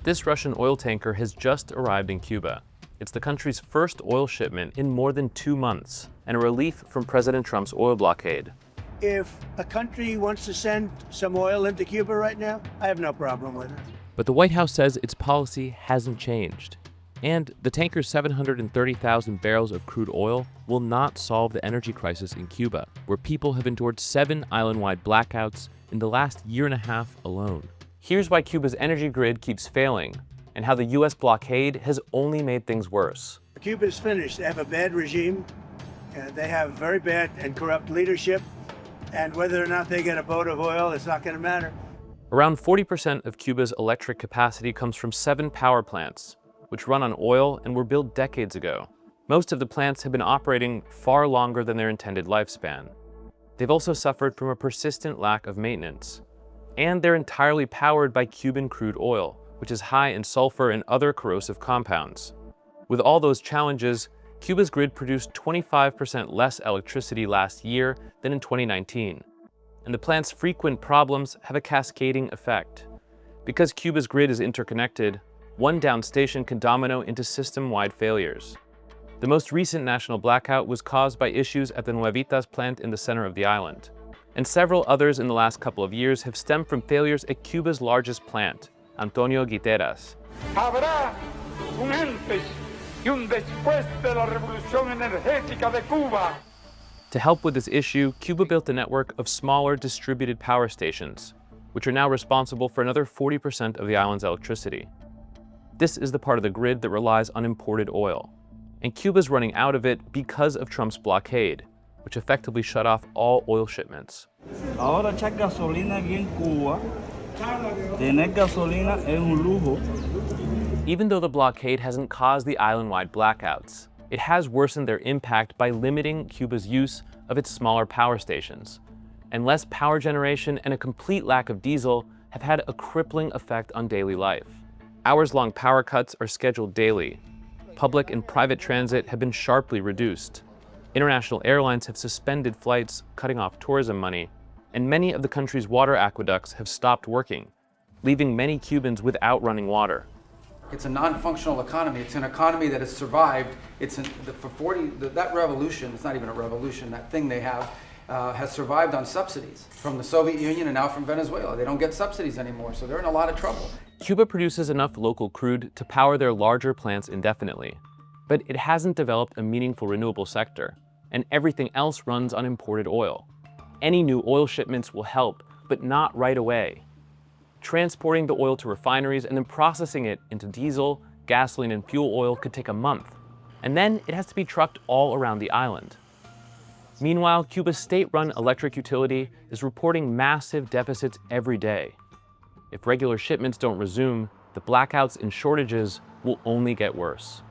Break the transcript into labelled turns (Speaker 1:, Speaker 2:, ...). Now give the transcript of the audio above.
Speaker 1: This Russian oil tanker has just arrived in Cuba. It's the country's first oil shipment in more than 2 months, and a relief from President Trump's oil blockade.
Speaker 2: If a country wants to send some oil into Cuba right now, I have no problem with it.
Speaker 1: But the White House says its policy hasn't changed. And the tanker's 730,000 barrels of crude oil will not solve the energy crisis in Cuba, where people have endured 7 island-wide blackouts in the last year and a half alone. Here's why Cuba's energy grid keeps failing, and how the US blockade has only made things worse.
Speaker 2: Cuba's finished. They have a bad regime. They have very bad and corrupt leadership. And whether or not they get a boat of oil, it's not going to matter.
Speaker 1: Around 40% of Cuba's electric capacity comes from 7 power plants, which run on oil and were built decades ago. Most of the plants have been operating far longer than their intended lifespan. They've also suffered from a persistent lack of maintenance. And they're entirely powered by Cuban crude oil, which is high in sulfur and other corrosive compounds. With all those challenges, Cuba's grid produced 25% less electricity last year than in 2019. And the plant's frequent problems have a cascading effect. Because Cuba's grid is interconnected, one down station can domino into system-wide failures. The most recent national blackout was caused by issues at the Nuevitas plant in the center of the island. And several others in the last couple of years have stemmed from failures at Cuba's largest plant, Antonio Guiteras.
Speaker 3: Habrá un antes y un después de la revolución energética de Cuba.
Speaker 1: To help with this issue, Cuba built a network of smaller distributed power stations, which are now responsible for another 40% of the island's electricity. This is the part of the grid that relies on imported oil. And Cuba's running out of it because of Trump's blockade, which effectively shut off all oil shipments.
Speaker 4: Ahora echar gasolina aquí en Cuba, tener gasolina es un lujo.
Speaker 1: Even though the blockade hasn't caused the island-wide blackouts, it has worsened their impact by limiting Cuba's use of its smaller power stations. And less power generation and a complete lack of diesel have had a crippling effect on daily life. Hours-long power cuts are scheduled daily. Public and private transit have been sharply reduced. International airlines have suspended flights, cutting off tourism money, and many of the country's water aqueducts have stopped working, leaving many Cubans without running water.
Speaker 5: It's a non-functional economy. It's an economy that has survived. That revolution, it's not even a revolution, that thing they have, has survived on subsidies from the Soviet Union and now from Venezuela. They don't get subsidies anymore, so they're in a lot of trouble.
Speaker 1: Cuba produces enough local crude to power their larger plants indefinitely, but it hasn't developed a meaningful renewable sector, and everything else runs on imported oil. Any new oil shipments will help, but not right away. Transporting the oil to refineries and then processing it into diesel, gasoline, and fuel oil could take a month, and then it has to be trucked all around the island. Meanwhile, Cuba's state-run electric utility is reporting massive deficits every day. If regular shipments don't resume, the blackouts and shortages will only get worse.